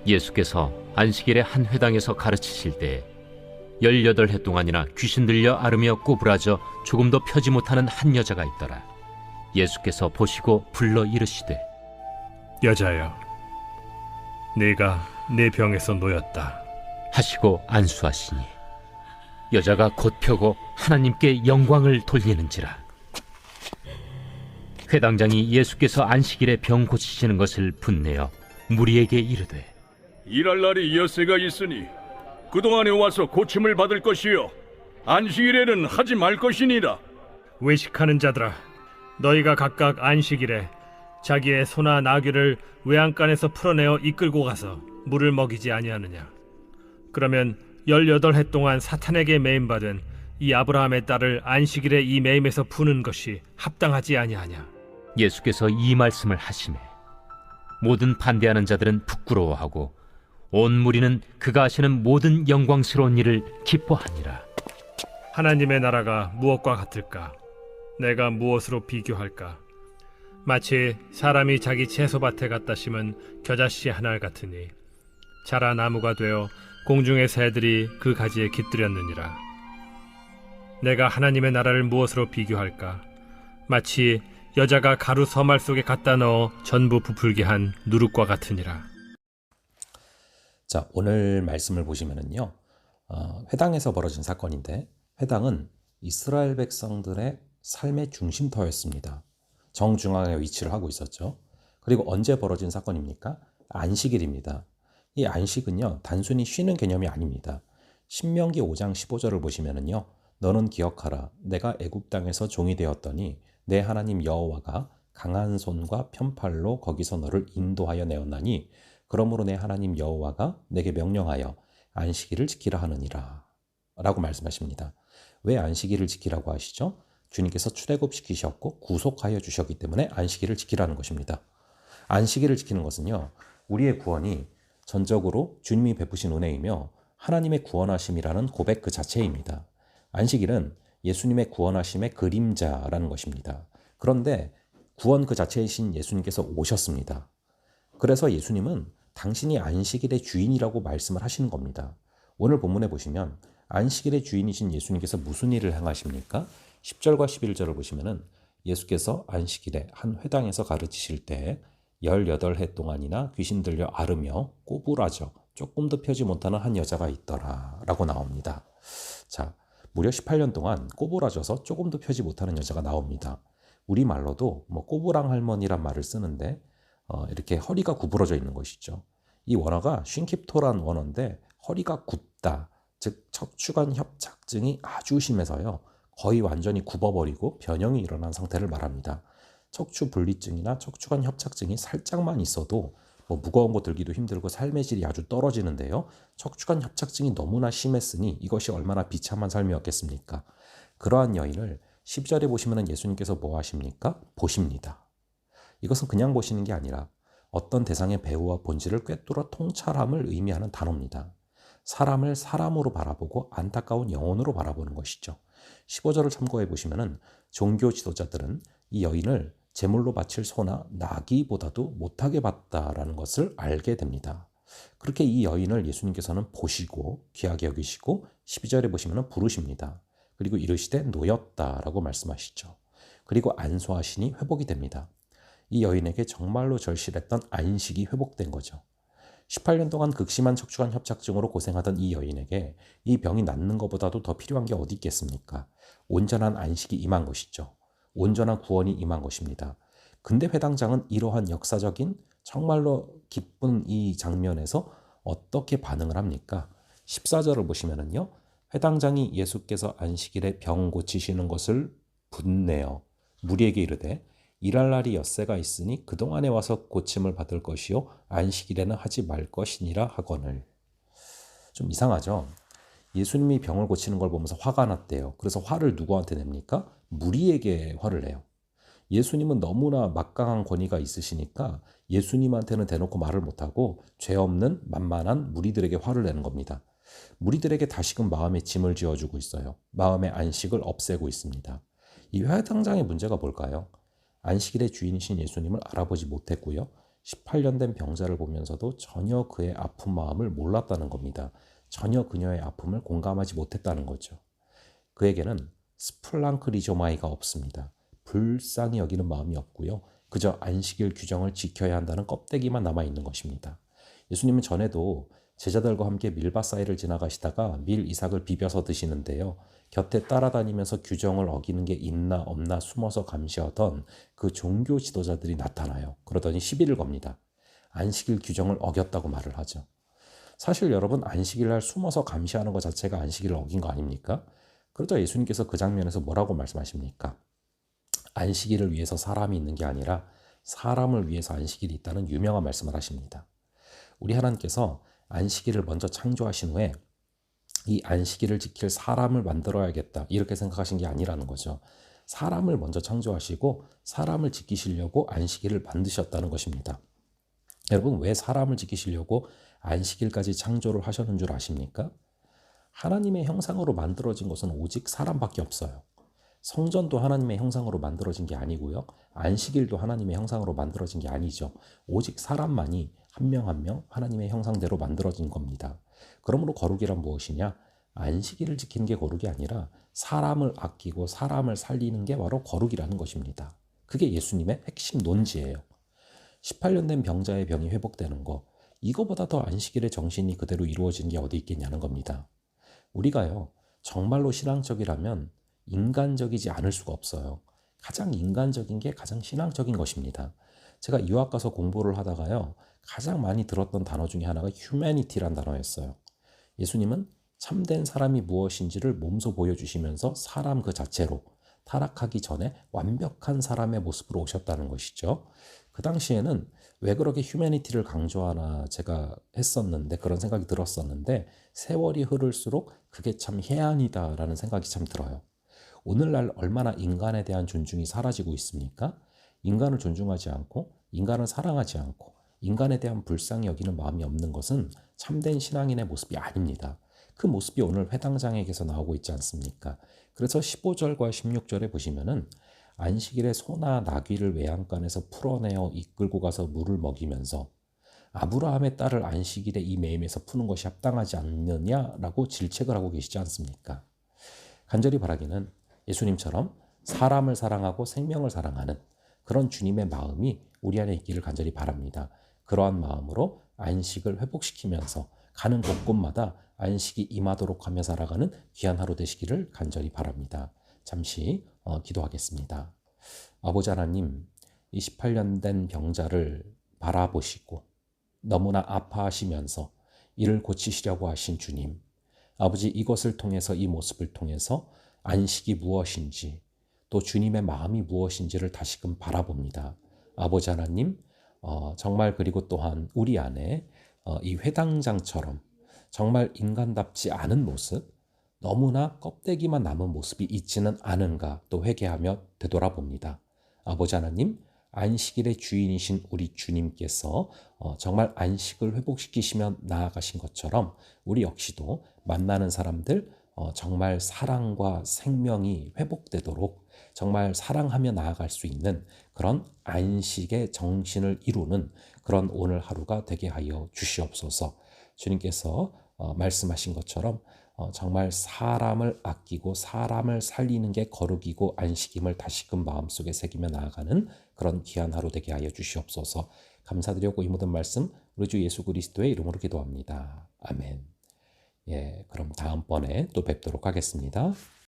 예수께서 안식일에 한 회당에서 가르치실 때 18해 동안이나 귀신 들려 앓으며 꼬부라져 조금도 펴지 못하는 한 여자가 있더라. 예수께서 보시고 불러 이르시되, 여자여, 네가 내 병에서 놓였다 하시고 안수하시니 여자가 곧 펴고 하나님께 영광을 돌리는지라. 회당장이 예수께서 안식일에 병 고치시는 것을 분내어 무리에게 이르되, 일할 날이 엿새가 있으니 그동안에 와서 고침을 받을 것이요 안식일에는 하지 말 것이니라. 외식하는 자들아, 너희가 각각 안식일에 자기의 소나 나귀를 외양간에서 풀어내어 이끌고 가서 물을 먹이지 아니하느냐? 그러면 18해 동안 사탄에게 매임받은 이 아브라함의 딸을 안식일에 이 매임에서 푸는 것이 합당하지 아니하냐? 예수께서 이 말씀을 하시매 모든 반대하는 자들은 부끄러워하고 온 무리는 그가 하시는 모든 영광스러운 일을 기뻐하니라. 하나님의 나라가 무엇과 같을까? 내가 무엇으로 비교할까? 마치 사람이 자기 채소밭에 갖다 심은 겨자씨 한 알 같으니 자라 나무가 되어 공중의 새들이 그 가지에 깃들였느니라. 내가 하나님의 나라를 무엇으로 비교할까? 마치 여자가 가루 서말 속에 갖다 넣어 전부 부풀게 한 누룩과 같으니라. 자, 오늘 말씀을 보시면은요, 회당에서 벌어진 사건인데, 회당은 이스라엘 백성들의 삶의 중심터였습니다. 정중앙에 위치를 하고 있었죠. 그리고 언제 벌어진 사건입니까? 안식일입니다. 이 안식은요, 단순히 쉬는 개념이 아닙니다. 신명기 5장 15절을 보시면은요, 너는 기억하라. 내가 애굽 땅에서 종이 되었더니 내 하나님 여호와가 강한 손과 편팔로 거기서 너를 인도하여 내었나니 그러므로 내 하나님 여호와가 내게 명령하여 안식일을 지키라 하느니라 라고 말씀하십니다. 왜 안식일을 지키라고 하시죠? 주님께서 출애굽시키셨고 구속하여 주셨기 때문에 안식일을 지키라는 것입니다. 안식일을 지키는 것은요, 우리의 구원이 전적으로 주님이 베푸신 은혜이며 하나님의 구원하심이라는 고백 그 자체입니다. 안식일은 예수님의 구원하심의 그림자라는 것입니다. 그런데 구원 그 자체이신 예수님께서 오셨습니다. 그래서 예수님은 당신이 안식일의 주인이라고 말씀을 하시는 겁니다. 오늘 본문에 보시면 안식일의 주인이신 예수님께서 무슨 일을 행하십니까? 10절과 11절을 보시면은 예수께서 안식일에 한 회당에서 가르치실 때 18해 동안이나 귀신 들려 앓으며 꼬부라져 조금도 펴지 못하는 한 여자가 있더라 라고 나옵니다. 자, 무려 18년 동안 꼬부라져서 조금도 펴지 못하는 여자가 나옵니다. 우리말로도 꼬부랑 할머니란 말을 쓰는데 이렇게 허리가 구부러져 있는 것이죠. 이 원어가 쉰킵토란 원어인데 허리가 굽다, 즉 척추관 협착증이 아주 심해서요, 거의 완전히 굽어버리고 변형이 일어난 상태를 말합니다. 척추 분리증이나 척추관 협착증이 살짝만 있어도 무거운 거 들기도 힘들고 삶의 질이 아주 떨어지는데요, 척추관 협착증이 너무나 심했으니 이것이 얼마나 비참한 삶이었겠습니까? 그러한 여인을 10절에 보시면 예수님께서 뭐 하십니까? 보십니다. 이것은 그냥 보시는 게 아니라 어떤 대상의 배후와 본질을 꿰뚫어 통찰함을 의미하는 단어입니다. 사람을 사람으로 바라보고 안타까운 영혼으로 바라보는 것이죠. 15절을 참고해 보시면 종교 지도자들은 이 여인을 제물로 바칠 소나 나귀보다도 못하게 봤다라는 것을 알게 됩니다. 그렇게 이 여인을 예수님께서는 보시고 귀하게 여기시고 12절에 보시면 부르십니다. 그리고 이르시되 놓였다라고 말씀하시죠. 그리고 안수하시니 회복이 됩니다. 이 여인에게 정말로 절실했던 안식이 회복된 거죠. 18년 동안 극심한 척추관 협착증으로 고생하던 이 여인에게 이 병이 낫는 것보다도 더 필요한 게 어디 있겠습니까? 온전한 안식이 임한 것이죠. 온전한 구원이 임한 것입니다. 근데 회당장은 이러한 역사적인 정말로 기쁜 이 장면에서 어떻게 반응을 합니까? 14절을 보시면은요, 회당장이 예수께서 안식일에 병 고치시는 것을 분내어 무리에게 이르되 일할 날이 엿새가 있으니 그동안에 와서 고침을 받을 것이요 안식일에는 하지 말 것이니라 하거늘. 좀 이상하죠? 예수님이 병을 고치는 걸 보면서 화가 났대요. 그래서 화를 누구한테 냅니까? 무리에게 화를 내요. 예수님은 너무나 막강한 권위가 있으시니까 예수님한테는 대놓고 말을 못하고 죄 없는 만만한 무리들에게 화를 내는 겁니다. 무리들에게 다시금 마음의 짐을 지어주고 있어요. 마음의 안식을 없애고 있습니다. 이 회당장의 문제가 뭘까요? 안식일의 주인이신 예수님을 알아보지 못했고요. 18년 된 병자를 보면서도 전혀 그의 아픈 마음을 몰랐다는 겁니다. 전혀 그녀의 아픔을 공감하지 못했다는 거죠. 그에게는 스플랑크리조마이가 없습니다. 불쌍히 여기는 마음이 없고요. 그저 안식일 규정을 지켜야 한다는 껍데기만 남아있는 것입니다. 예수님은 전에도 제자들과 함께 밀밭 사이를 지나가시다가 밀 이삭을 비벼서 드시는데요. 곁에 따라다니면서 규정을 어기는 게 있나 없나 숨어서 감시하던 그 종교 지도자들이 나타나요. 그러더니 시비를 겁니다. 안식일 규정을 어겼다고 말을 하죠. 사실 여러분, 안식일 날 숨어서 감시하는 것 자체가 안식일을 어긴 거 아닙니까? 그러자 예수님께서 그 장면에서 뭐라고 말씀하십니까? 안식일을 위해서 사람이 있는 게 아니라 사람을 위해서 안식일이 있다는 유명한 말씀을 하십니다. 우리 하나님께서 안식일을 먼저 창조하신 후에 이 안식일을 지킬 사람을 만들어야겠다 이렇게 생각하신 게 아니라는 거죠. 사람을 먼저 창조하시고 사람을 지키시려고 안식일을 만드셨다는 것입니다. 여러분, 왜 사람을 지키시려고 안식일까지 창조를 하셨는 줄 아십니까? 하나님의 형상으로 만들어진 것은 오직 사람밖에 없어요. 성전도 하나님의 형상으로 만들어진 게 아니고요. 안식일도 하나님의 형상으로 만들어진 게 아니죠. 오직 사람만이 한 명 한 명 하나님의 형상대로 만들어진 겁니다. 그러므로 거룩이란 무엇이냐? 안식일을 지키는 게 거룩이 아니라 사람을 아끼고 사람을 살리는 게 바로 거룩이라는 것입니다. 그게 예수님의 핵심 논지예요. 18년 된 병자의 병이 회복되는 거, 이거보다 더 안식일의 정신이 그대로 이루어지는 게 어디 있겠냐는 겁니다. 우리가요, 정말로 신앙적이라면 인간적이지 않을 수가 없어요. 가장 인간적인 게 가장 신앙적인 것입니다. 제가 유학 가서 공부를 하다가요, 가장 많이 들었던 단어 중에 하나가 humanity란 단어였어요. 예수님은 참된 사람이 무엇인지를 몸소 보여주시면서 사람 그 자체로 타락하기 전에 완벽한 사람의 모습으로 오셨다는 것이죠. 그 당시에는 왜 그렇게 휴머니티를 강조하나 제가 했었는데, 그런 생각이 들었었는데, 세월이 흐를수록 그게 참 해안이다라는 생각이 참 들어요. 오늘날 얼마나 인간에 대한 존중이 사라지고 있습니까? 인간을 존중하지 않고 인간을 사랑하지 않고 인간에 대한 불쌍히 여기는 마음이 없는 것은 참된 신앙인의 모습이 아닙니다. 그 모습이 오늘 회당장에게서 나오고 있지 않습니까? 그래서 15절과 16절에 보시면은 안식일에 소나 나귀를 외양간에서 풀어내어 이끌고 가서 물을 먹이면서 아브라함의 딸을 안식일에 이 매임에서 푸는 것이 합당하지 않느냐라고 질책을 하고 계시지 않습니까? 간절히 바라기는 예수님처럼 사람을 사랑하고 생명을 사랑하는 그런 주님의 마음이 우리 안에 있기를 간절히 바랍니다. 그러한 마음으로 안식을 회복시키면서 가는 곳곳마다 안식이 임하도록 하며 살아가는 귀한 하루 되시기를 간절히 바랍니다. 잠시 기도하겠습니다. 아버지 하나님, 이 18년 된 병자를 바라보시고 너무나 아파하시면서 이를 고치시려고 하신 주님, 아버지, 이것을 통해서, 이 모습을 통해서 안식이 무엇인지 또 주님의 마음이 무엇인지를 다시금 바라봅니다. 아버지 하나님, 정말 그리고 또한 우리 안에 이 회당장처럼 정말 인간답지 않은 모습, 너무나 껍데기만 남은 모습이 있지는 않은가 또 회개하며 되돌아봅니다. 아버지 하나님, 안식일의 주인이신 우리 주님께서 정말 안식을 회복시키시며 나아가신 것처럼 우리 역시도 만나는 사람들 정말 사랑과 생명이 회복되도록 정말 사랑하며 나아갈 수 있는 그런 안식의 정신을 이루는 그런 오늘 하루가 되게 하여 주시옵소서. 주님께서 말씀하신 것처럼 정말 사람을 아끼고 사람을 살리는 게 거룩이고 안식임을 다시금 마음속에 새기며 나아가는 그런 귀한 하루 되게 하여 주시옵소서. 감사드리고 이 모든 말씀 우리 주 예수 그리스도의 이름으로 기도합니다. 아멘. 예, 그럼 다음번에 또 뵙도록 하겠습니다.